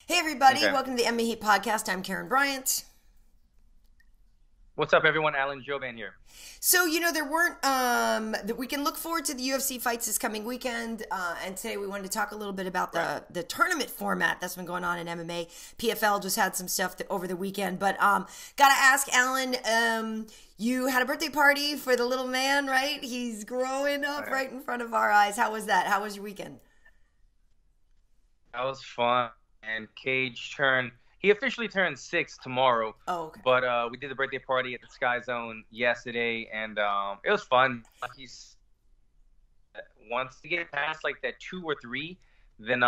Hey everybody, Okay. welcome to the MMA Heat podcast. I'm Karyn Bryant. What's up, everyone? Alan Jouban here. So, there weren't, we can look forward to the UFC fights this coming weekend. And today we wanted to talk a little bit about Right. the tournament format that's been going on in MMA. PFL just had some stuff over the weekend. But, gotta ask, Alan, you had a birthday party for the little man, right? He's growing up Right. right in front of our eyes. How was that? How was your weekend? That was fun. And he officially turned 6 tomorrow. Oh, okay. But we did the birthday party at the Sky Zone yesterday, and it was fun. He's once to get past like that 2 or 3, then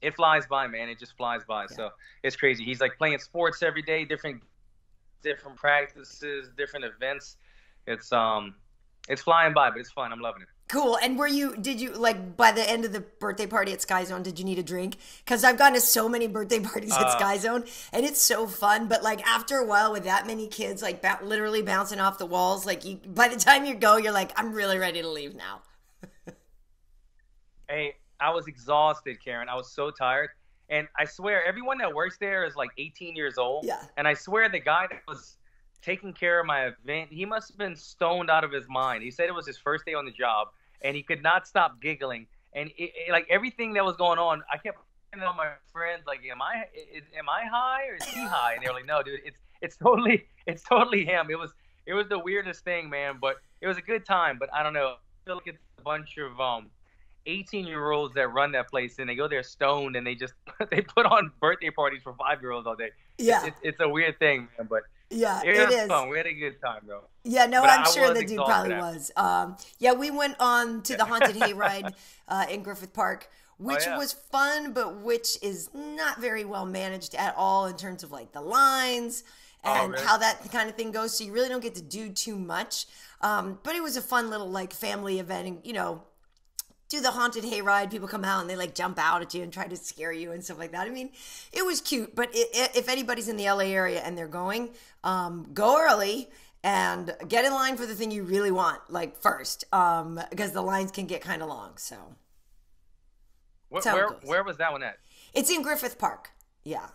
it flies by, man. It just flies by. Yeah. So it's crazy. He's like playing sports every day, different practices, different events. It's flying by, but it's fun. I'm loving it. Cool. And did you, like, by the end of the birthday party at Sky Zone, did you need a drink? Because I've gone to so many birthday parties at Sky Zone, and it's so fun. But, like, after a while with that many kids, like, literally bouncing off the walls, like, by the time you go, you're like, I'm really ready to leave now. Hey, I was exhausted, Karyn. I was so tired. And I swear, everyone that works there is like 18 years old. Yeah. And I swear the guy that was taking care of my event, he must have been stoned out of his mind. He said it was his first day on the job, and he could not stop giggling. And like everything that was going on, I kept looking at my friends like, am I high or is he high? And they were like, no, dude, it's totally him. It was the weirdest thing, man. But it was a good time. But I don't know. I feel like it's a bunch of 18-year-olds that run that place, and they go there stoned, and they just they put on birthday parties for 5-year-olds all day. Yeah. It's a weird thing, man. But Yeah, it it was is. fun. We had a good time, bro. Yeah, no, But I'm I sure was the dude exhausted probably was. Yeah, we went on to the Haunted Hayride in Griffith Park, which yeah. was fun, but which is not very well managed at all in terms of like the lines and really? how that kind of thing goes. So you really don't get to do too much. But it was a fun little like family event, and do the haunted hayride. People come out and they like jump out at you and try to scare you and stuff like that. I mean, it was cute. But if anybody's in the LA area and they're going, go early and get in line for the thing you really want, like first, because the lines can get kind of long. So that's how it goes. Where was that one at? It's in Griffith Park. Yeah.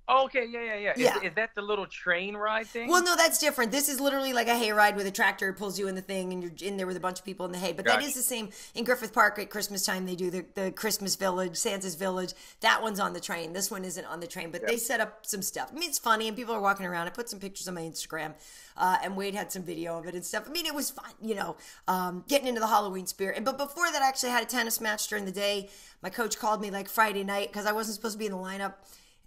Oh, okay, yeah. Yeah. Is that the little train ride thing? Well, no, that's different. This is literally like a hayride with a tractor pulls you in the thing, and you're in there with a bunch of people in the hay. But that Gotcha. is the same in Griffith Park at Christmas time. They do the Christmas Village, Santa's Village. That one's on the train. This one isn't on the train, but they set up some stuff. I mean, it's funny, and people are walking around. I put some pictures on my Instagram, and Wade had some video of it and stuff. I mean, it was fun, getting into the Halloween spirit. But before that, I actually had a tennis match during the day. My coach called me like Friday night because I wasn't supposed to be in the lineup.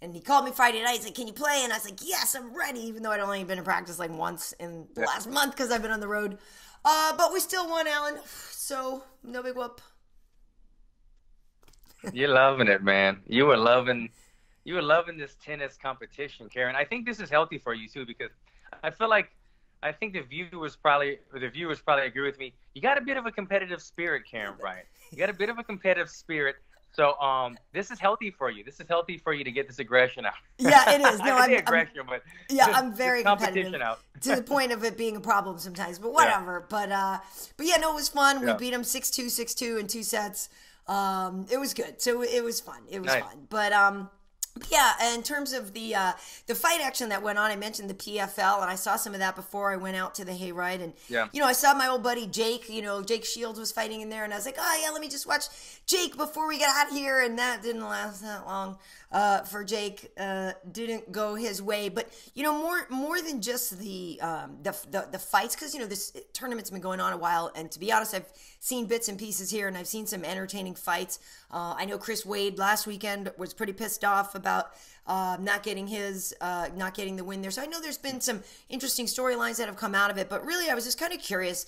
And he called me Friday night. He's like, can you play? And I was like, yes, I'm ready, even though I'd only been in practice like once in the last month because I've been on the road. But we still won, Alan. So, no big whoop. You're loving it, man. You were loving this tennis competition, Karyn. I think this is healthy for you too, because I think the viewers probably agree with me. You got a bit of a competitive spirit, Karyn Bryant. You got a bit of a competitive spirit. So this is healthy for you. This is healthy for you to get this aggression out. Yeah, it is. No, I say aggression, but I'm very this competition competitive out. to the point of it being a problem sometimes. But whatever. Yeah. But yeah, no, it was fun. We Yeah. beat him 6-2, 6-2 in 2 sets. It was good. So it was fun. It was Nice. fun. But yeah, in terms of the fight action that went on, I mentioned the PFL, and I saw some of that before I went out to the hayride. And Yeah. I saw my old buddy Jake. Jake Shields was fighting in there, and I was like, oh yeah, let me just watch Jake before we get out of here. And that didn't last that long for Jake. Didn't go his way, but more than just the fights, because this tournament's been going on a while, and to be honest, I've seen bits and pieces here, and I've seen some entertaining fights. I know Chris Wade last weekend was pretty pissed off about not getting the win there. So I know there's been some interesting storylines that have come out of it. But really, I was just kind of curious,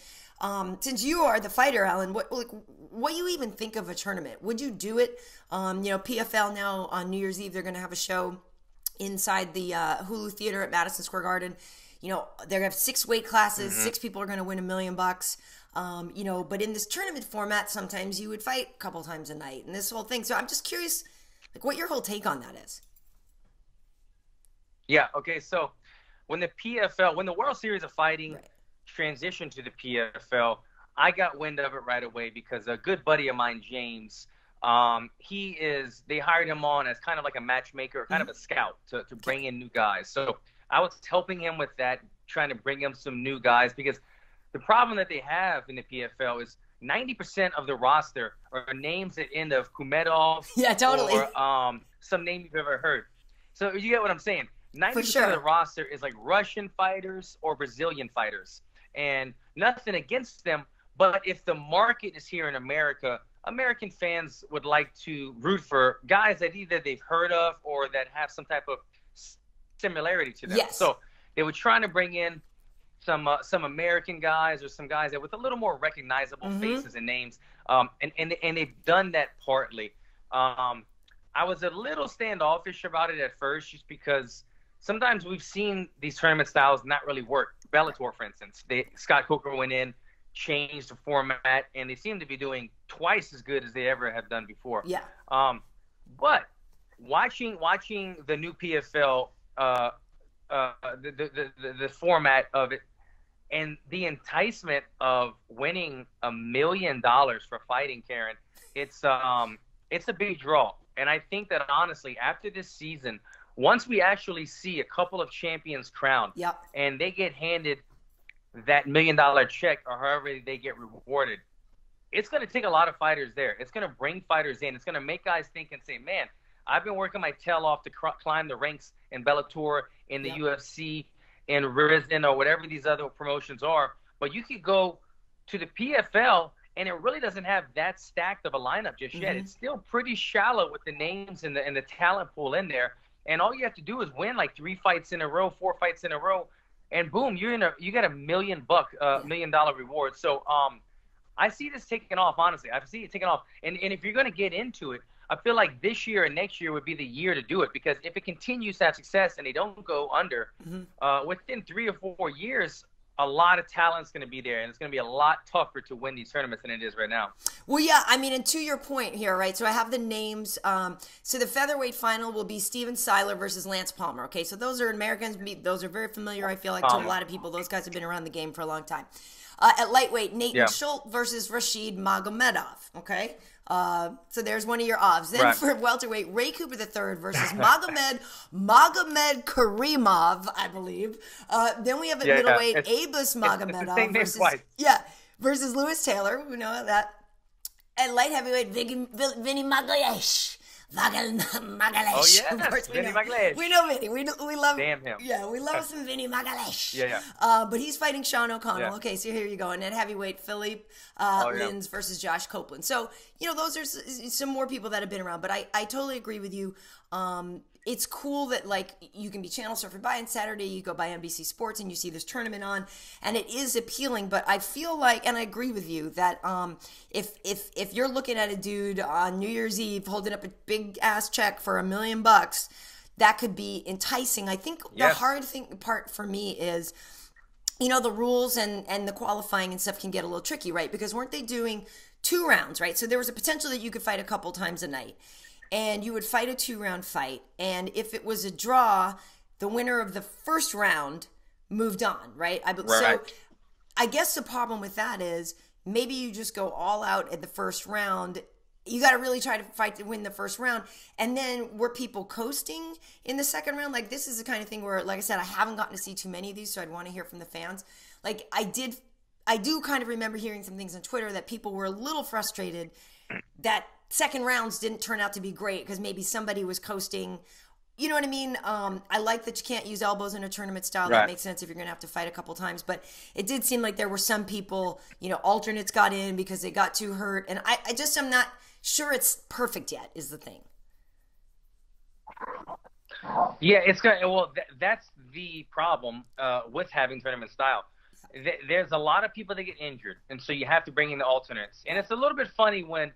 since you are the fighter, Alan, what you even think of a tournament? Would you do it? PFL now on New Year's Eve, they're going to have a show inside the Hulu Theater at Madison Square Garden. They're going to have 6 weight classes. 6 people are going to win $1 million. But in this tournament format, sometimes you would fight a couple times a night and this whole thing. So I'm just curious, like, what your whole take on that is. Yeah. Okay. So when the World Series of Fighting transitioned to the PFL, I got wind of it right away because a good buddy of mine, James, They hired him on as kind of like a matchmaker, kind of a scout to bring in new guys. So I was helping him with that, trying to bring him some new guys, because the problem that they have in the PFL is 90% of the roster are names that end of Kumedov, yeah, totally, or some name you've ever heard. So you get what I'm saying? 90% of the roster is like Russian fighters or Brazilian fighters, and nothing against them. But if the market is here in America, American fans would like to root for guys that either they've heard of or that have some type of similarity to them. Yes. So they were trying to bring in some American guys, or some guys that with a little more recognizable faces and names, and they've done that partly. I was a little standoffish about it at first, just because sometimes we've seen these tournament styles not really work. Bellator, for instance, Scott Coker went in, changed the format, and they seem to be doing twice as good as they ever have done before. Yeah. But watching the new PFL, the format of it, and the enticement of winning $1 million for fighting, Karyn, it's a big draw. And I think that, honestly, after this season, once we actually see a couple of champions crowned, and they get handed that $1 million check, or however they get rewarded, it's going to take a lot of fighters there. It's going to bring fighters in. It's going to make guys think and say, man, I've been working my tail off to climb the ranks in Bellator, in the UFC, in Rizin, or whatever these other promotions are. But you could go to the PFL, and it really doesn't have that stacked of a lineup just yet. It's still pretty shallow with the names and the talent pool in there. And all you have to do is win like 3 fights in a row, 4 fights in a row, and boom, you got $1 million $1 million reward. So I see this taking off, honestly. I see it taking off. And if you're going to get into it, I feel like this year and next year would be the year to do it, because if it continues to have success and they don't go under, within 3 or 4 years, a lot of talent's going to be there, and it's going to be a lot tougher to win these tournaments than it is right now. Well, yeah, I mean, and to your point here, right, so I have the names. So the featherweight final will be Steven Seiler versus Lance Palmer, okay? So those are Americans. Those are very familiar, I feel like, to a lot of people. Those guys have been around the game for a long time. At lightweight, Nathan Schultz versus Rashid Magomedov, okay? So there's one of your offs. Then for welterweight, Ray Cooper III versus Magomed Karimov, I believe. Then we have at middleweight, Abus Magomedov versus Lewis Taylor. We know that. At light heavyweight, Vinny Magalhaes. Oh, yes. Vinny Magalhaes. We know Vinny. We love him. Yeah, we love some Vinny Magalhaes. Yeah. But he's fighting Sean O'Connell. Yeah. Okay, so here you go. And at heavyweight, Philippe Lins versus Josh Copeland. So, those are some more people that have been around. But I totally agree with you. It's cool that, like, you can be channel surfing by on Saturday, you go by NBC Sports and you see this tournament on, and it is appealing. But I feel like, and I agree with you, that if you're looking at a dude on New Year's Eve holding up a big ass check for $1 million, that could be enticing. I think the hard part for me is, the rules and the qualifying and stuff can get a little tricky, right? Because weren't they doing 2 rounds, right? So there was a potential that you could fight a couple times a night. And you would fight a 2-round fight. And if it was a draw, the winner of the first round moved on, right? So I guess the problem with that is maybe you just go all out at the first round. You got to really try to fight to win the first round. And then were people coasting in the second round? Like, this is the kind of thing where, like I said, I haven't gotten to see too many of these, so I'd want to hear from the fans. Like, I do kind of remember hearing some things on Twitter that people were a little frustrated that second rounds didn't turn out to be great because maybe somebody was coasting. You know what I mean? I like that you can't use elbows in a tournament style. That makes sense if you're going to have to fight a couple times. But it did seem like there were some people, alternates got in because they got too hurt. And I'm not sure it's perfect yet, is the thing. Yeah, it's going to, well, that's the problem with having tournament style. There's a lot of people that get injured, and so you have to bring in the alternates. And it's a little bit funny when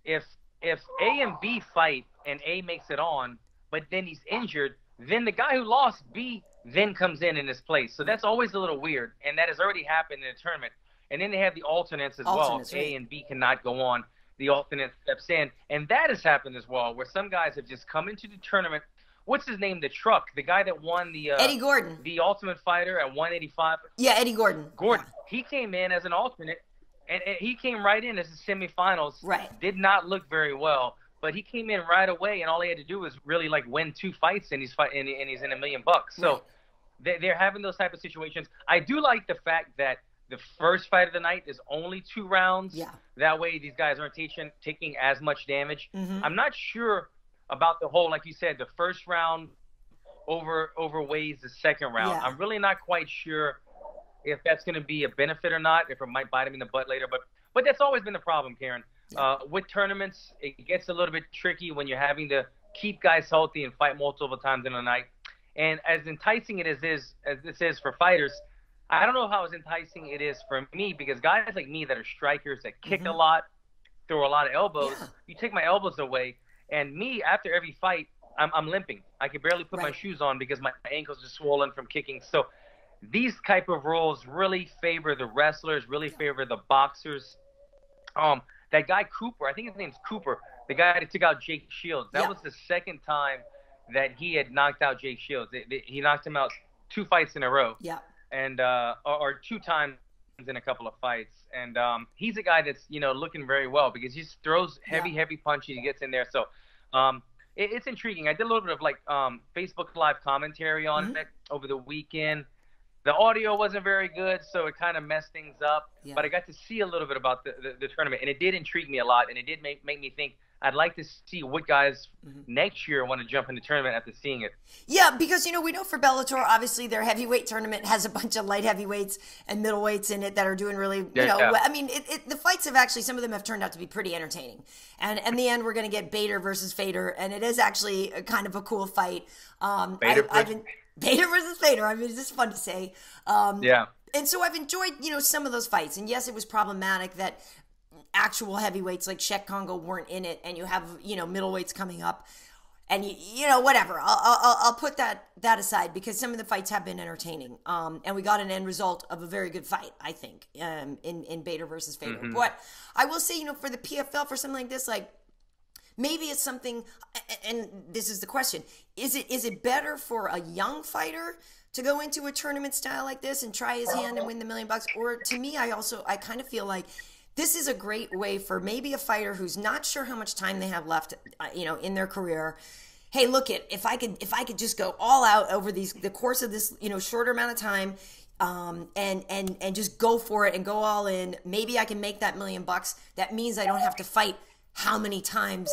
if A and B fight and A makes it on, but then he's injured, then the guy who lost, B, then comes in his place. So that's always a little weird, and that has already happened in a tournament. And then they have the alternates as well. If A and B cannot go on, the alternate steps in. And that has happened as well, where some guys have just come into the tournament. What's his name? The truck, the guy that won the Eddie Gordon, the Ultimate Fighter at 185. Yeah, Eddie Gordon. He came in as an alternate. and he came right in as the semifinals. Right. Did not look very well, but he came in right away, and all he had to do was really like win 2 fights, and he's in $1 million. So they're having those type of situations. I do like the fact that the first fight of the night is only 2 rounds. Yeah. That way these guys aren't taking as much damage. Mm-hmm. I'm not sure about the whole, like you said, the first round overweighs the second round. Yeah. I'm really not quite sure if that's going to be a benefit or not, if it might bite him in the butt later. But that's always been the problem, Karyn. Yeah. With tournaments, it gets a little bit tricky when you're having to keep guys healthy and fight multiple times in a night. And as enticing it as this is for fighters, I don't know how as enticing it is for me, because guys like me that are strikers, that kick a lot, throw a lot of elbows, you take my elbows away, and me, after every fight, I'm limping. I can barely put my shoes on because my ankles are swollen from kicking. So these type of rules really favor the wrestlers, really favor the boxers. That guy Cooper, I think his name's Cooper, the guy that took out Jake Shields, that was the second time that he had knocked out Jake Shields. He knocked him out 2 fights in a row. Yeah. And or 2 times in a couple of fights. And he's a guy that's, looking very well because he just throws heavy punches. He gets in there. So it's intriguing. I did a little bit of Facebook Live commentary on it over the weekend. The audio wasn't very good, so it kind of messed things up. Yeah. But I got to see a little bit about the tournament, and it did intrigue me a lot, and it did make me think I'd like to see what guys next year want to jump in the tournament after seeing it. Yeah, because, we know for Bellator, obviously their heavyweight tournament has a bunch of light heavyweights and middleweights in it that are doing really, I mean, the fights have actually, some of them have turned out to be pretty entertaining. And in the end, we're going to get Bader versus Fader, and it is actually a kind of a cool fight. Bader versus Fader. I mean, it's just fun to say. And so I've enjoyed, some of those fights. And yes, it was problematic that actual heavyweights like Czech Congo weren't in it, and you have, middleweights coming up. And, whatever. I'll put that aside because some of the fights have been entertaining. And we got an end result of a very good fight, I think, in Bader versus Fader. But I will say, for the PFL, for something like this, maybe it's something, and this is the question, is it better for a young fighter to go into a tournament style like this and try his hand and win the $1 million? Or to me, I kind of feel like this is a great way for maybe a fighter who's not sure how much time they have left, in their career. Hey, look, if I could just go all out over the course of this, shorter amount of time, and just go for it and go all in, maybe I can make that $1 million. That means I don't have to fight how many times,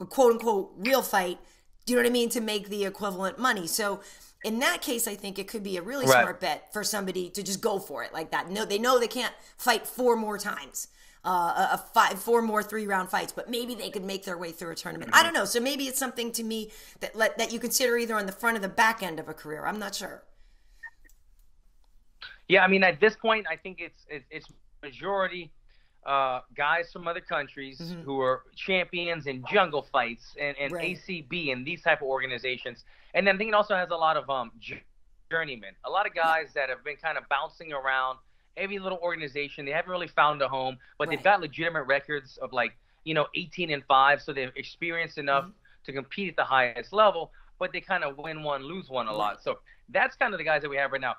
quote unquote, real fight, do you know what I mean, to make the equivalent money. So in that case, I think it could be a really smart bet for somebody to just go for it like that. No, they know they can't fight 4 more times, 4 more 3-round fights, but maybe they could make their way through a tournament. I don't know. So maybe it's something to me that you consider either on the front or the back end of a career. I'm not sure. Yeah, I mean, at this point, I think it's majority guys from other countries who are champions in jungle fights and ACB and these type of organizations. And then I think it also has a lot of journeymen, a lot of guys that have been kind of bouncing around every little organization. They haven't really found a home, but they've got legitimate records of 18-5, so they've experienced enough to compete at the highest level, but they kind of win one, lose one a lot. So that's kind of the guys that we have right now.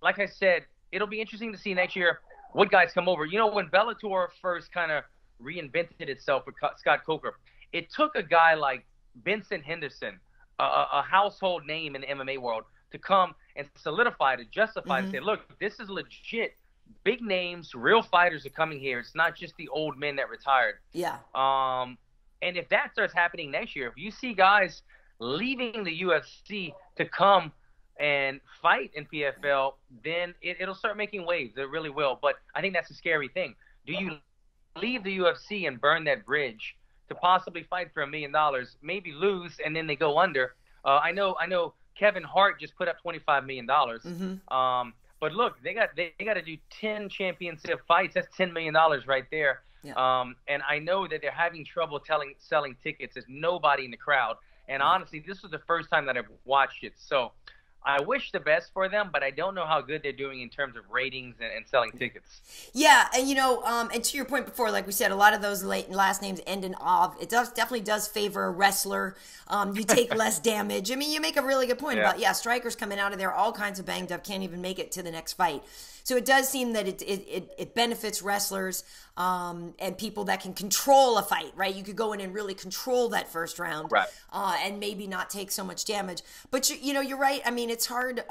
Like I said, it'll be interesting to see next year what guys come over. When Bellator first kind of reinvented itself with Scott Coker, it took a guy like Benson Henderson, a household name in the MMA world, to come and solidify, to justify, to say, look, this is legit. Big names, real fighters are coming here. It's not just the old men that retired. Yeah. And if that starts happening next year, if you see guys leaving the UFC to come and fight in PFL, then it'll start making waves. It really will. But I think that's a scary thing. Do you leave the UFC and burn that bridge to possibly fight for $1 million, maybe lose, and then they go under? I know Kevin Hart just put up $25 million. But look, they got to do 10 championship fights. That's $10 million right there. Yeah. And I know that they're having trouble selling tickets. There's nobody in the crowd. And honestly, this was the first time that I've watched it. So I wish the best for them, but I don't know how good they're doing in terms of ratings and selling tickets. Yeah, and and to your point before, like we said, a lot of those last names end in "ov." It definitely does favor a wrestler. You take less damage. I mean, you make a really good point about strikers coming out of there all kinds of banged up, can't even make it to the next fight. So it does seem that it benefits wrestlers and people that can control a fight, right? You could go in and really control that first round, right? And maybe not take so much damage. But you're right. I mean, it's hard.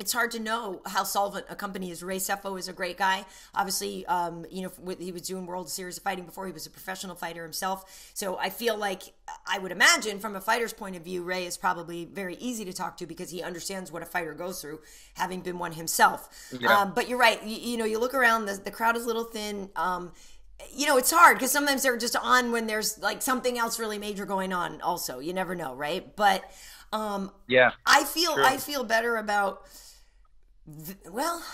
It's hard to know how solvent a company is. Ray Sefo is a great guy. Obviously, he was doing World Series of Fighting before. He was a professional fighter himself. So I feel like, I would imagine from a fighter's point of view, Ray is probably very easy to talk to because he understands what a fighter goes through, having been one himself. Yeah. But you're right. You look around, the crowd is a little thin. It's hard because sometimes they're just on when there's like something else really major going on also. You never know, right? But I feel better about... Well,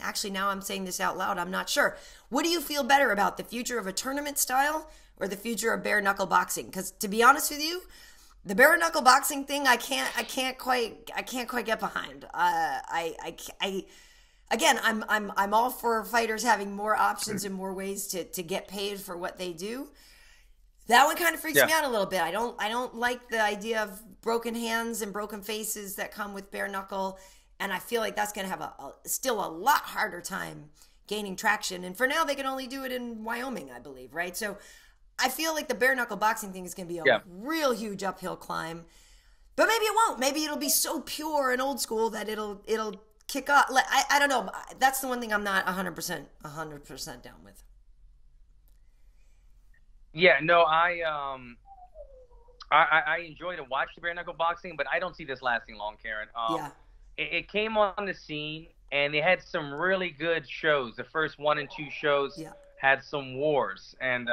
actually, now I'm saying this out loud. I'm not sure. What do you feel better about, the future of a tournament style or the future of bare knuckle boxing? Because to be honest with you, the bare knuckle boxing thing, I can't quite get behind. Again, I'm all for fighters having more options and more ways to get paid for what they do. That one kind of freaks me out a little bit. I don't like the idea of broken hands and broken faces that come with bare knuckle. And I feel like that's going to have still a lot harder time gaining traction. And for now, they can only do it in Wyoming, I believe, right? So I feel like the bare knuckle boxing thing is going to be a real huge uphill climb. But maybe it won't. Maybe it'll be so pure and old school that it'll kick off. I don't know. That's the one thing I'm not 100% down with. Yeah, no, I enjoy to watch the bare knuckle boxing, but I don't see this lasting long, Karyn. It came on the scene, and they had some really good shows. The first 1 and 2 shows had some wars, and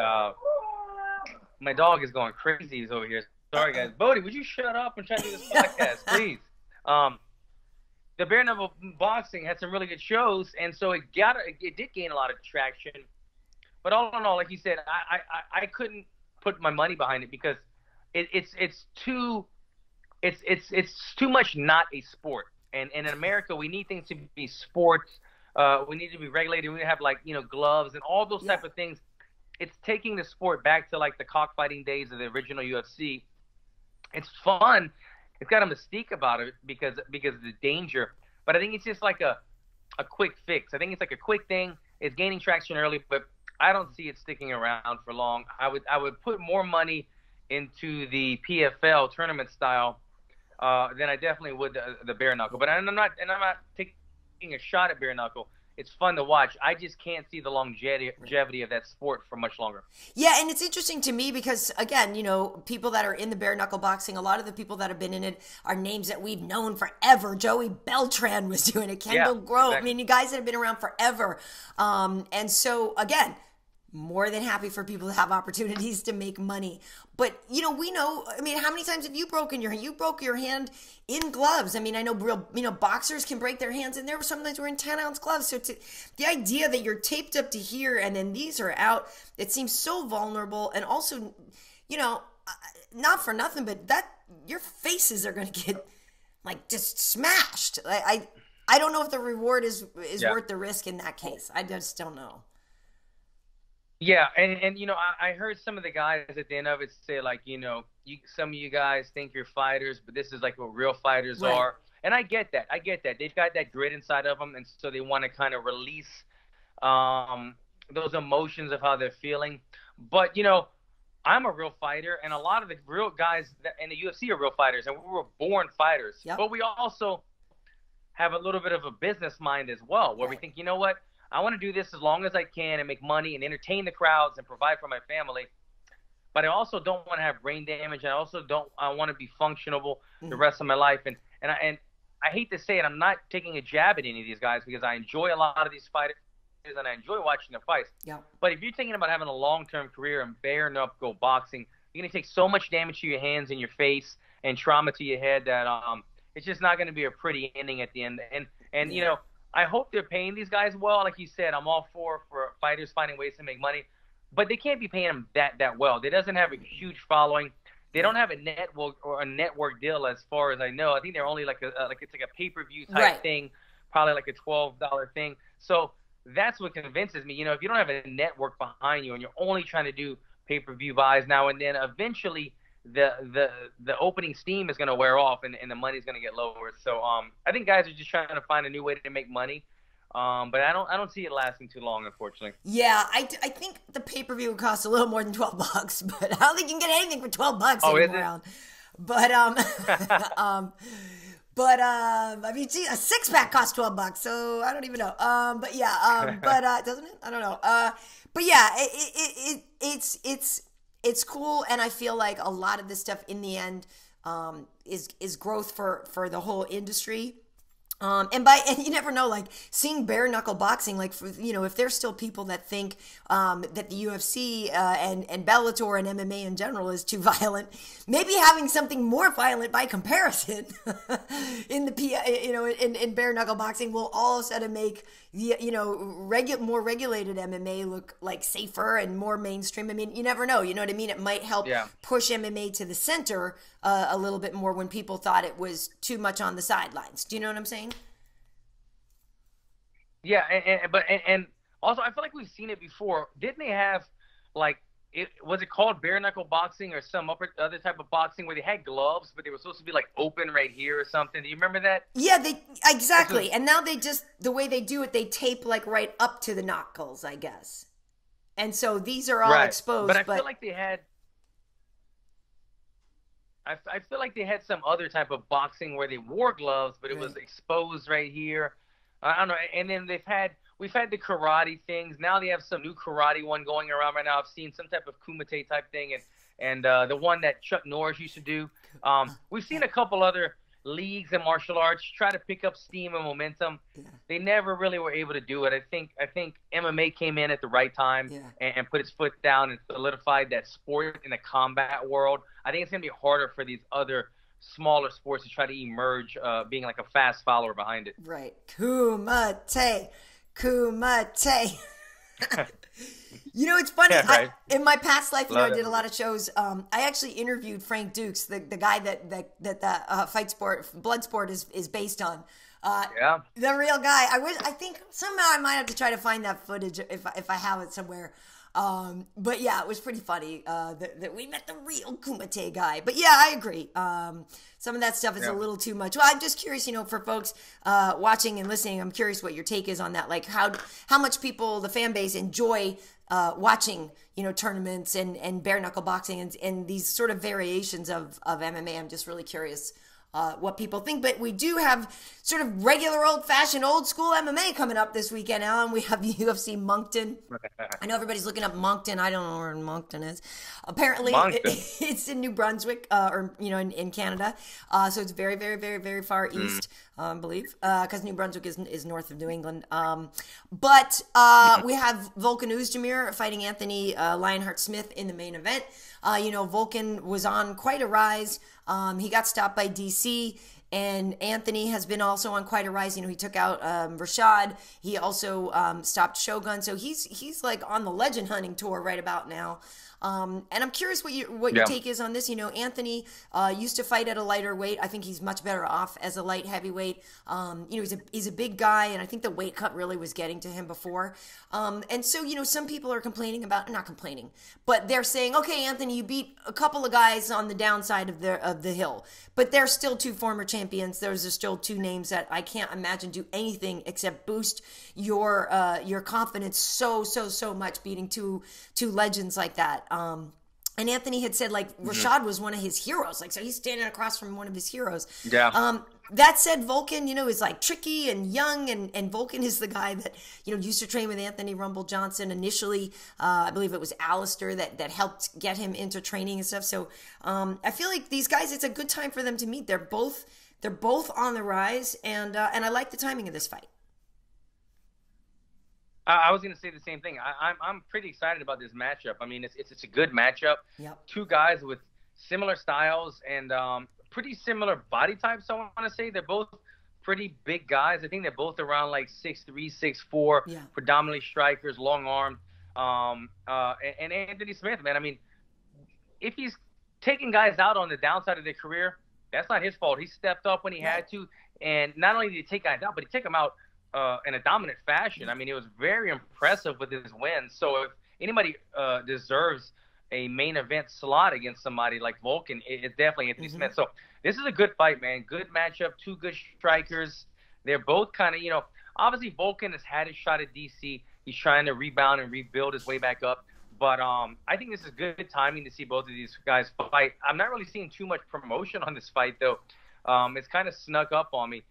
my dog is going crazy. He's over here. Sorry, guys. Bodie, would you shut up and try to do this podcast, please? The bare knuckle boxing had some really good shows, and so it did gain a lot of traction. But all in all, like you said, I couldn't put my money behind it because it's too much not a sport. And in America, we need things to be sports. We need to be regulated. We need to have gloves and all those type of things. It's taking the sport back to like the cockfighting days of the original UFC. It's fun. It's got a mystique about it because of the danger. But I think it's just like a quick fix. I think it's like a quick thing. It's gaining traction early, but I don't see it sticking around for long. I would put more money into the PFL tournament style then I definitely would the bare knuckle. But I'm not taking a shot at bare knuckle. It's fun to watch. I just can't see the longevity of that sport for much longer. Yeah, and it's interesting to me because, again, people that are in the bare knuckle boxing, a lot of the people that have been in it are names that we've known forever. Joey Beltran was doing it. Kendall Grove. Exactly. I mean, you guys that have been around forever. And so, again, more than happy for people to have opportunities to make money. But, we know, I mean, how many times have you broken your hand? You broke your hand in gloves. I mean, I know boxers can break their hands, and there were sometimes wearing 10-ounce gloves. So the idea that you're taped up to here and then these are out, it seems so vulnerable. And also, not for nothing, but your faces are going to get, just smashed. I don't know if the reward is worth the risk in that case. I just don't know. Yeah, and I heard some of the guys at the end of it say, some of you guys think you're fighters, but this is like what real fighters are. And I get that. They've got that grit inside of them, and so they want to kind of release those emotions of how they're feeling. But, I'm a real fighter, and a lot of the real guys in the UFC are real fighters, and we were born fighters. Yep. But we also have a little bit of a business mind as well, where we think, you know what? I want to do this as long as I can and make money and entertain the crowds and provide for my family. But I also don't want to have brain damage. I want to be functional the rest of my life. And I hate to say it, I'm not taking a jab at any of these guys because I enjoy a lot of these fighters and I enjoy watching their fights. Yeah. But if you're thinking about having a long-term career in bare knuckle boxing, you're going to take so much damage to your hands and your face and trauma to your head that it's just not going to be a pretty ending at the end. And I hope they're paying these guys well. Like you said, I'm all for fighters finding ways to make money, but they can't be paying them that well. They doesn't have a huge following. They don't have a network deal as far as I know. I think they're only like it's like a pay-per-view type Right. thing, probably like a $12 thing. So that's what convinces me. If you don't have a network behind you and you're only trying to do pay-per-view buys now and then, eventually the opening steam is going to wear off and the money's going to get lower. So I think guys are just trying to find a new way to make money. But I don't see it lasting too long, unfortunately. Yeah, I think the pay-per-view would cost a little more than $12, but I don't think you can get anything for $12 Oh, is anymore. it? But I mean, gee, a six-pack costs $12, so I don't even know. But yeah, doesn't it? I don't know. But yeah, it's cool, and I feel like a lot of this stuff in the end is growth for the whole industry. And you never know, like seeing bare knuckle boxing, like if there's still people that think that the UFC and Bellator and MMA in general is too violent, maybe having something more violent by comparison in in bare knuckle boxing will all of a sudden make more regulated MMA look like safer and more mainstream. I mean, you never know. You know what I mean? It might help push MMA to the center a little bit more when people thought it was too much on the sidelines. Do you know what I'm saying? Yeah, and also I feel like we've seen it before. Didn't they have was it called bare knuckle boxing or some other type of boxing where they had gloves but they were supposed to be like open right here or something? Do you remember that? Yeah, exactly. And now the way they do it, they tape like right up to the knuckles, I guess. And so these are all exposed. But I feel like they had. I feel like they had some other type of boxing where they wore gloves, but it was exposed right here. I don't know. And then we've had the karate things. Now they have some new karate one going around right now. I've seen some type of kumite type thing, and the one that Chuck Norris used to do. We've seen a couple other leagues and martial arts try to pick up steam and momentum. Yeah. They never really were able to do it. I think MMA came in at the right time and put its foot down and solidified that sport in the combat world. I think it's going to be harder for these other smaller sports to try to emerge, being like a fast follower behind it. Right. Kumite. It's funny. Yeah, right. In my past life, I did a lot of shows. I actually interviewed Frank Dukes, the guy that fight sport, blood sport is based on. The real guy. I think somehow I might have to try to find that footage if I have it somewhere. But yeah, it was pretty funny that we met the real Kumite guy. But yeah, I agree. Some of that stuff is a little too much. Well, I'm just curious, for folks watching and listening, I'm curious what your take is on that. Like how much people, the fan base, enjoy watching, tournaments and bare knuckle boxing and these sort of variations of MMA. I'm just really curious what people think. But we do have sort of regular old-fashioned old-school MMA coming up this weekend, Alan. We have UFC Moncton. I know everybody's looking up Moncton. I don't know where Moncton is. Apparently, it's in New Brunswick, in Canada. So it's very, very, very, very far east, I believe, because New Brunswick is north of New England. But we have Volkan Oezdemir fighting Anthony Lionheart Smith in the main event. Volkan was on quite a rise. He got stopped by DC, and Anthony has been also on quite a rise. He took out Rashad. He also stopped Shogun. So he's like on the legend hunting tour right about now. And I'm curious what your take is on this. Anthony used to fight at a lighter weight. I think he's much better off as a light heavyweight. He's a big guy, and I think the weight cut really was getting to him before. And so, some people are not complaining, but they're saying, okay, Anthony, you beat a couple of guys on the downside of the hill, but they're still two former champions. There's still two names that I can't imagine do anything except boost your confidence so much, beating two legends like that. And Anthony had said, Rashad was one of his heroes. So he's standing across from one of his heroes. Yeah. That said, Volkan, is tricky and young, and Volkan is the guy that, used to train with Anthony Rumble Johnson initially. I believe it was Alistair that helped get him into training and stuff. So I feel like these guys, it's a good time for them to meet. They're both on the rise, and I like the timing of this fight. I was going to say the same thing. I'm pretty excited about this matchup. I mean, it's a good matchup. Yep. Two guys with similar styles and pretty similar body types. I want to say they're both pretty big guys. I think they're both around 6'3", 6'4", predominantly strikers, long armed. And Anthony Smith, man. I mean, if he's taking guys out on the downside of their career, that's not his fault. He stepped up when he had to, and not only did he take guys out, but he took them out in a dominant fashion. I mean, it was very impressive with his wins. So if anybody deserves a main event slot against somebody like Volkan, it's definitely Anthony Smith. So this is a good fight, man. Good matchup, two good strikers. They're both kind of, obviously Volkan has had his shot at DC. He's trying to rebound and rebuild his way back up. But I think this is good timing to see both of these guys fight. I'm not really seeing too much promotion on this fight, though. It's kind of snuck up on me.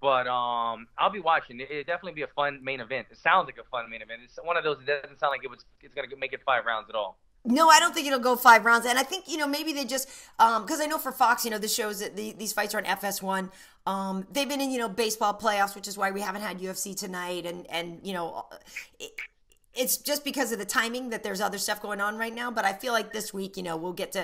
But I'll be watching. It'll definitely be a fun main event. It sounds like a fun main event. It's one of those that doesn't sound like it's going to make it 5 rounds at all. No, I don't think it'll go 5 rounds. And I think, maybe they just, because I know for Fox, the shows that these fights are on FS1. They've been in, baseball playoffs, which is why we haven't had UFC tonight. And it's just because of the timing that there's other stuff going on right now. But I feel like this week, we'll get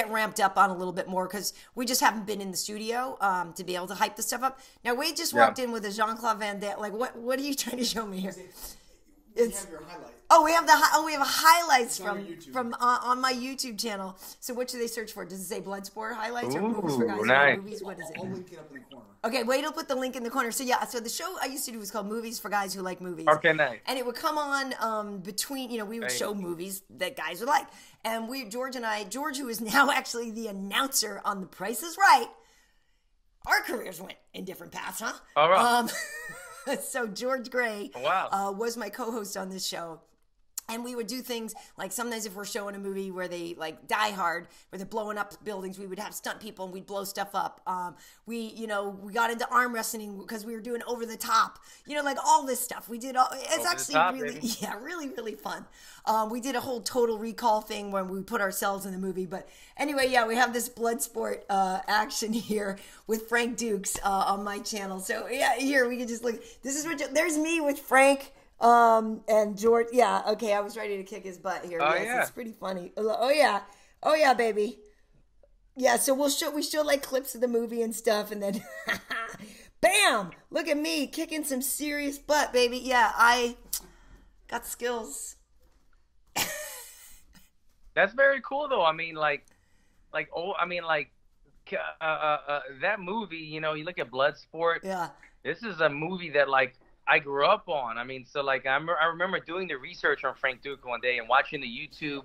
ramped up on a little bit more because we just haven't been in the studio to be able to hype this stuff up. Now, Wade just walked in with a Jean-Claude Van Damme. Like, what are you trying to show me here? We have your highlights. We have highlights from on my YouTube channel. So what should they search for? Does it say Bloodsport highlights or movies for guys who like movies? What is it? I'll link it up in the corner. Okay, Wade will put the link in the corner. So so the show I used to do was called Movies for Guys Who Like Movies. Okay, nice. And it would come on between, we would show movies that guys would like. And George, who is now actually the announcer on The Price is Right, our careers went in different paths, huh? All right. So George Gray was my co-host on this show. And we would do things like sometimes if we're showing a movie where they like Die Hard, where they're blowing up buildings, we would have stunt people and we'd blow stuff up. We got into arm wrestling because we were doing over the top, like all this stuff. We did it's actually really, really fun. We did a whole Total Recall thing when we put ourselves in the movie. But anyway, we have this Bloodsport action here with Frank Dukes on my channel. So here we can just look. This is there's me with Frank. And George, okay, I was ready to kick his butt here. It's pretty funny. Oh yeah, baby. Yeah, so we show like clips of the movie and stuff, and then, bam! Look at me kicking some serious butt, baby. Yeah, I got skills. That's very cool, though. I mean, that movie. You look at Bloodsport. Yeah. This is a movie that I grew up on. I mean, so I remember doing the research on Frank Duke one day and watching the YouTube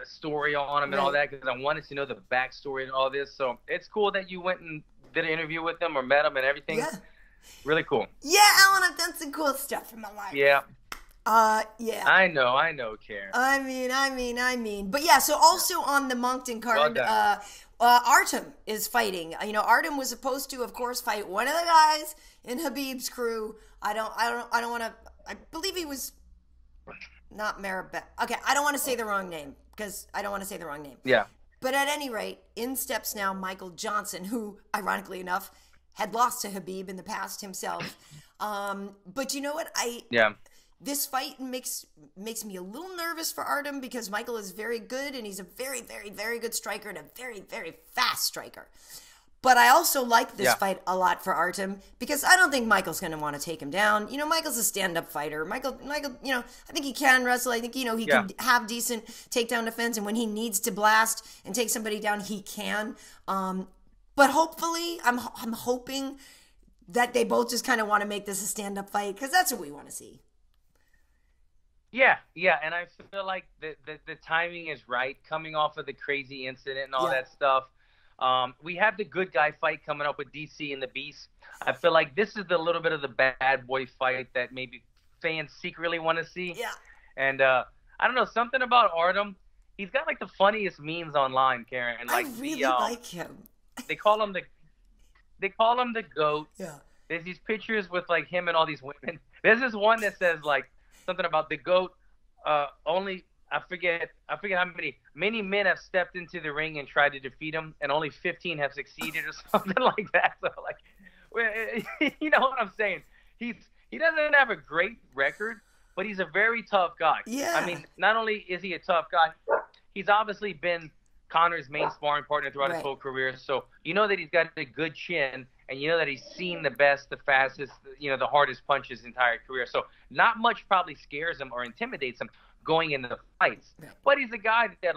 story on him and all that because I wanted to know the backstory and all this. So it's cool that you went and did an interview with him or met him and everything. Yeah. Really cool. Yeah, Alan, I've done some cool stuff in my life. Yeah. Yeah. I know, Karyn. I mean. But so also on the Moncton card, Artem is fighting. Artem was supposed to, of course, fight one of the guys in Khabib's crew. I don't want to. I believe he was not Maribek. Okay, I don't want to say the wrong name because I don't want to say the wrong name. Yeah. But at any rate, in steps now Michael Johnson, who, ironically enough, had lost to Khabib in the past himself. But you know what? This fight makes me a little nervous for Artem because Michael is very good and he's a very, very, very good striker and a very, very fast striker. But I also like this fight a lot for Artem because I don't think Michael's going to want to take him down. Michael's a stand-up fighter. Michael, I think he can wrestle. I think, he can have decent takedown defense. And when he needs to blast and take somebody down, he can. But hopefully, I'm hoping that they both just kind of want to make this a stand-up fight because that's what we want to see. Yeah, and I feel like the timing is right, coming off of the crazy incident and all that stuff. We have the good guy fight coming up with DC and the Beast. I feel like this is the little bit of the bad boy fight that maybe fans secretly want to see. Yeah. And I don't know, something about Artem. He's got the funniest memes online, Karyn. And I really like him. They call him the GOAT. Yeah. There's these pictures with him and all these women. There's this one that says something about the GOAT. Only I forget how many men have stepped into the ring and tried to defeat him, and only 15 have succeeded or something like that. So you know what I'm saying? He doesn't have a great record, but he's a very tough guy. Yeah. I mean, not only is he a tough guy, he's obviously been Conor's main sparring partner throughout his whole career. So you know that he's got a good chin, and you know that he's seen the best, the fastest, the hardest punches his entire career. So not much probably scares him or intimidates him going into the fights. Yeah. But he's a guy that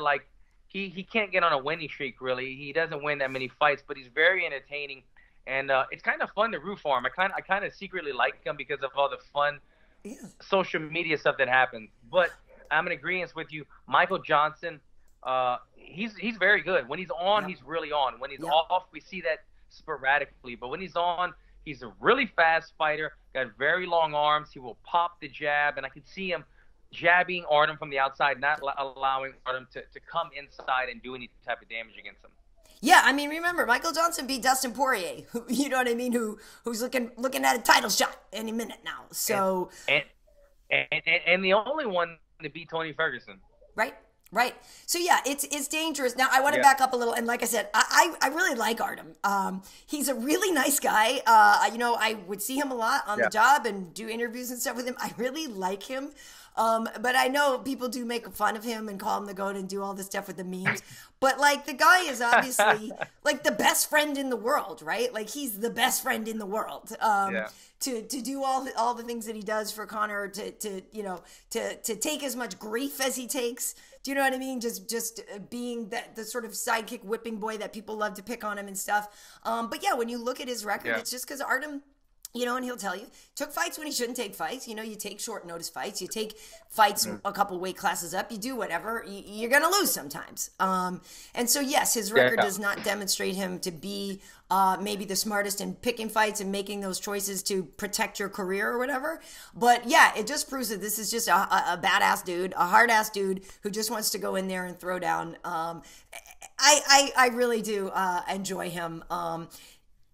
he can't get on a winning streak, really. He doesn't win that many fights, but he's very entertaining. And it's kind of fun to root for him. I kind of secretly like him because of all the fun social media stuff that happens. But I'm in agreement with you. Michael Johnson, he's very good. When he's on, he's really on. When he's off, we see that sporadically. But when he's on, he's a really fast fighter, got very long arms. He will pop the jab, and I could see him jabbing Artem from the outside, not allowing Artem to come inside and do any type of damage against him. Yeah, I mean, remember, Michael Johnson beat Dustin Poirier, who, you know what I mean, who's looking at a title shot any minute now. So and the only one to beat Tony Ferguson. Right. So yeah, it's dangerous. Now I want to back up a little, and like I said, I really like Artem. He's a really nice guy. I would see him a lot on the job and do interviews and stuff with him. I really like him. But I know people do make fun of him and call him the GOAT and do all this stuff with the memes. But like the guy is obviously like the best friend in the world, right? Like he's the best friend in the world. To do all the things that he does for Conor, to take as much grief as he takes. Do you know what I mean? Just being the sort of sidekick whipping boy that people love to pick on him and stuff. But yeah, when you look at his record, it's just because Artem, and he'll tell you, took fights when he shouldn't take fights. You take short notice fights. You take fights a couple weight classes up. You do whatever. You're going to lose sometimes. And so, yes, his record does not demonstrate him to be maybe the smartest in picking fights and making those choices to protect your career or whatever. But, yeah, it just proves that this is just a badass dude, a hard-ass dude who just wants to go in there and throw down. I really do enjoy him.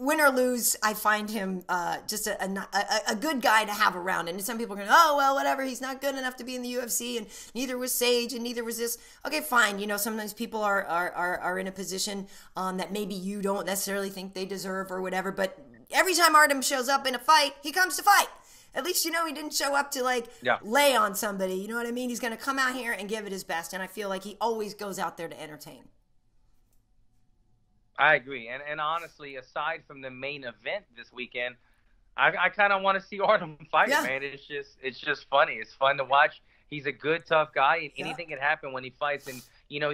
Win or lose, I find him just a good guy to have around. And some people are going, oh, well, whatever, he's not good enough to be in the UFC, and neither was Sage, and neither was this. Okay, fine. Sometimes people are in a position that maybe you don't necessarily think they deserve or whatever. But every time Artem shows up in a fight, he comes to fight. At least, he didn't show up to, lay on somebody. You know what I mean? He's going to come out here and give it his best. And I feel like he always goes out there to entertain. I agree, and honestly, aside from the main event this weekend, I kind of want to see Artem fight, man. It's just funny. It's fun to watch. He's a good, tough guy, and anything can happen when he fights. And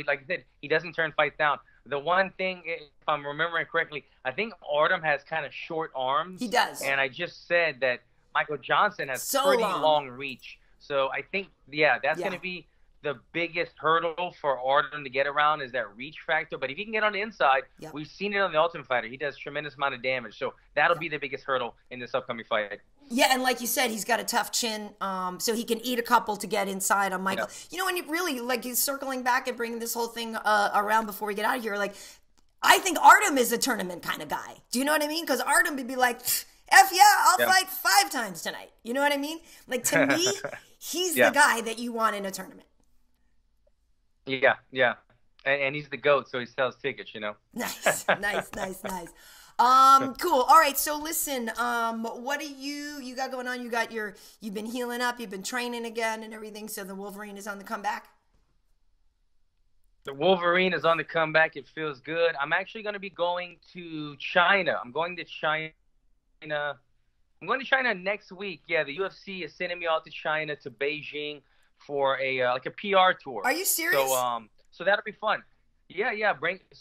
like I said, he doesn't turn fights down. The one thing, if I'm remembering correctly, I think Artem has kind of short arms. He does, and I just said that Michael Johnson has pretty long reach. So I think, that's going to be the biggest hurdle for Artem to get around is that reach factor. But if he can get on the inside, we've seen it on the Ultimate Fighter. He does tremendous amount of damage. So that'll be the biggest hurdle in this upcoming fight. Yeah, and like you said, he's got a tough chin, so he can eat a couple to get inside on Michael. When you really, he's circling back and bringing this whole thing around before we get out of here, I think Artem is a tournament kind of guy. Do you know what I mean? Because Artem would be like, F yeah, I'll fight 5 times tonight. You know what I mean? To me, he's the guy that you want in a tournament. Yeah. And he's the GOAT, so he sells tickets, Nice. Cool. All right. So listen, what do you got going on? You've been healing up, you've been training again and everything. So the Wolverine is on the comeback. The Wolverine is on the comeback. It feels good. I'm actually going to be going to China. I'm going to China next week. Yeah. The UFC is sending me out to China, to Beijing, for a PR tour. Are you serious? So that'll be fun. Yeah.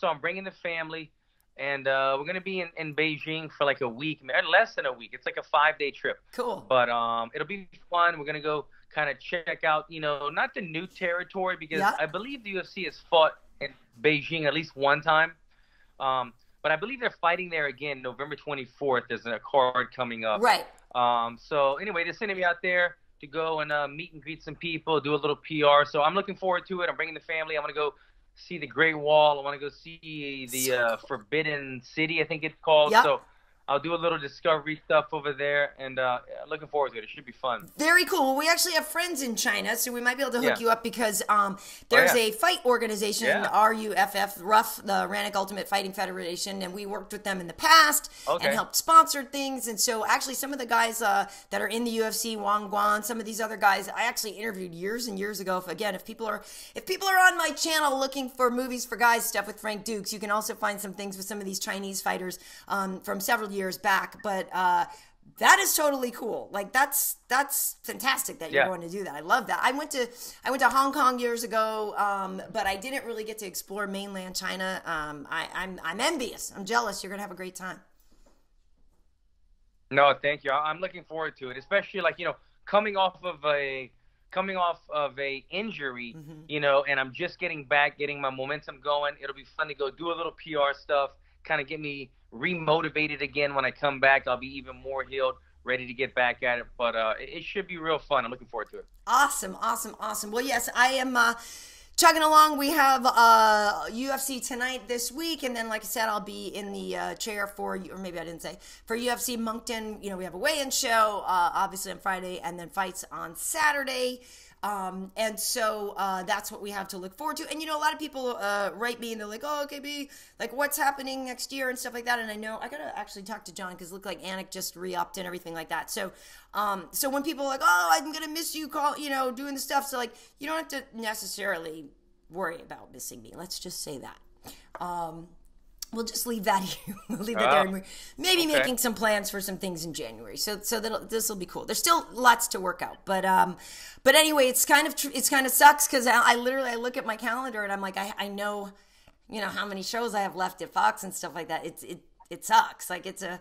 I'm bringing the family, and we're gonna be in Beijing for a week, less than a week. It's a 5-day trip. Cool. But it'll be fun. We're gonna go kind of check out, not the new territory, because I believe the UFC has fought in Beijing at least one time. But I believe they're fighting there again November 24th. There's a card coming up. Right. So anyway, they're sending me out there to go and meet and greet some people, do a little PR. So I'm looking forward to it. I'm bringing the family. I want to go see the Great Wall. I want to go see the Forbidden City, I think it's called. Yep. So I'll do a little discovery stuff over there, and looking forward to it. It should be fun. Very cool. Well, we actually have friends in China, so we might be able to hook you up because there's a fight organization, RUFF, the Rannick Ultimate Fighting Federation, and we worked with them in the past and helped sponsor things. And so actually some of the guys that are in the UFC, Wang Guan, some of these other guys, I actually interviewed years and years ago. If people are on my channel looking for movies for guys stuff with Frank Dukes, you can also find some things with some of these Chinese fighters from several years back. But That is totally cool. Like that's fantastic that you're going to do that. I love that. I went to Hong Kong years ago, but I didn't really get to explore mainland China. I'm envious. I'm jealous. You're gonna have a great time. No, thank you. I'm looking forward to it, especially like, coming off of a injury, and I'm just getting my momentum going. It'll be fun to go do a little PR stuff, kind of get me remotivated again. When I come back, I'll be even more healed, ready to get back at it. But it should be real fun. I'm looking forward to it. Awesome. Well, yes, I am chugging along. We have UFC tonight this week, and then, like I said, I'll be in the chair for UFC Moncton. We have a weigh-in show, obviously on Friday, and then fights on Saturday. And so that's what we have to look forward to. And, a lot of people write me and they're like, oh, KB, like what's happening next year and stuff like that. And I know I got to actually talk to John because it looked like Anik just re-upped and everything like that. So so when people are like, oh, I'm going to miss you, doing the stuff. So like, you don't have to necessarily worry about missing me. Let's just say that. We'll just leave that here. We'll leave that there. And we're maybe making some plans for some things in January. So this will be cool. There's still lots to work out, but anyway, it's kind of sucks because I literally look at my calendar and I'm like, I know, how many shows I have left at Fox and stuff like that. It sucks. Like it's a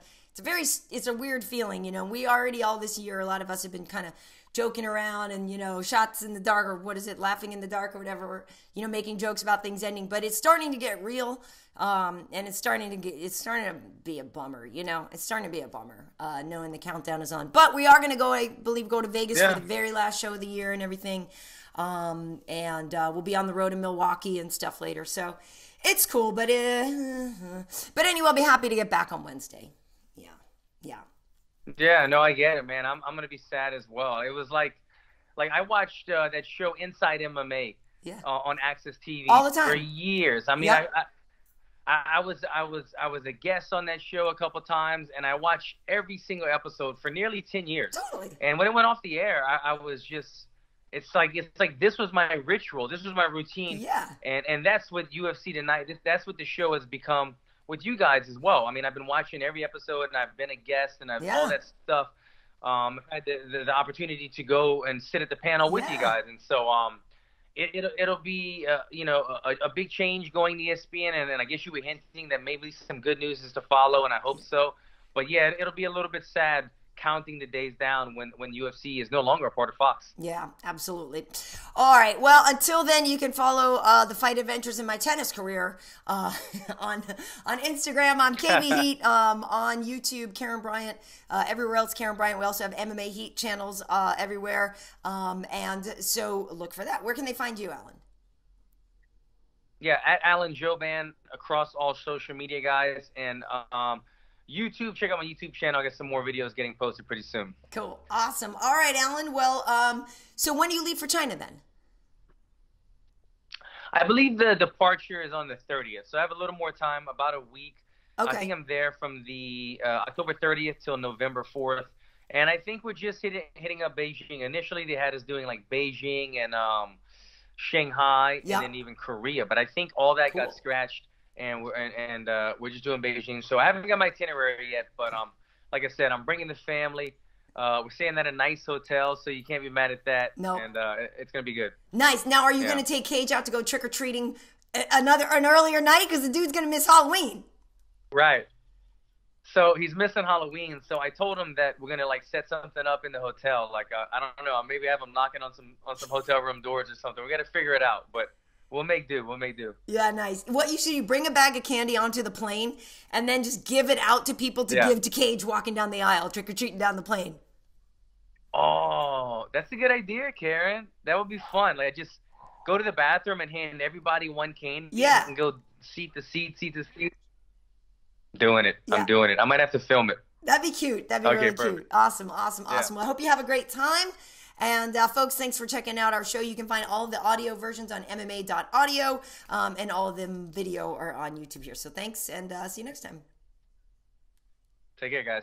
weird feeling. We already all this year, a lot of us have been kind of joking around and, shots in the dark, or what is it, laughing in the dark or whatever, making jokes about things ending, but it's starting to get real. And it's starting to be a bummer, it's starting to be a bummer, knowing the countdown is on, but we are going to go to Vegas for the very last show of the year and everything. And we'll be on the road in Milwaukee and stuff later. So it's cool, but anyway, I'll be happy to get back on Wednesday. Yeah. Yeah, no, I get it, man. I'm going to be sad as well. It was like I watched that show Inside MMA on Access TV all the time for years. I mean, yep. I was a guest on that show a couple times, and I watched every single episode for nearly 10 years. Totally. And when it went off the air, I was just, it's like this was my ritual. This was my routine. Yeah. And that's what UFC tonight. That's what the show has become with you guys as well. I mean, I've been watching every episode, and I've been a guest, and I've all that stuff. I've had the opportunity to go and sit at the panel with you guys, and so it'll be a big change going to ESPN, and then I guess you were hinting that maybe some good news is to follow, and I hope so. But yeah, it'll be a little bit sad counting the days down when UFC is no longer a part of Fox. Yeah, absolutely. All right. Well, until then, you can follow the fight adventures in my tennis career on Instagram. I'm KB Heat, on YouTube, Karyn Bryant, everywhere else, Karyn Bryant. We also have MMA Heat channels everywhere. And so look for that. Where can they find you, Alan? Yeah, at Alan Jouban across all social media, guys. And YouTube, check out my YouTube channel. I got some more videos getting posted pretty soon. Cool. Awesome. All right, Alan. Well, so when do you leave for China then? I believe the departure is on the 30th. So I have a little more time, about a week. Okay. I think I'm there from the October 30th till November 4th. And I think we're just hitting up Beijing. Initially, they had us doing like Beijing and Shanghai and then even Korea. But I think all that got scratched. And we're just doing Beijing. So I haven't got my itinerary yet, but like I said, I'm bringing the family. We're staying at a nice hotel, so you can't be mad at that. No. And it's gonna be good. Nice. Now, are you gonna take Cage out to go trick or treating an earlier night? Because the dude's gonna miss Halloween. Right. So he's missing Halloween. So I told him that we're gonna like set something up in the hotel. Like I don't know, maybe have him knocking on some hotel room doors or something. We gotta figure it out, but. We'll make do. Yeah, nice. What you bring a bag of candy onto the plane and then just give it out to people to give to Cage walking down the aisle, trick-or-treating down the plane. Oh, that's a good idea, Karyn. That would be fun. Like, just go to the bathroom and hand everybody one candy. Yeah. And go seat to seat. Doing it. Yeah. I'm doing it. I might have to film it. That'd be cute. That'd be really cute. Awesome. Yeah. Well, I hope you have a great time. And folks, thanks for checking out our show. You can find all of the audio versions on MMA.audio, and all of them video are on YouTube here. So thanks, and see you next time. Take care, guys.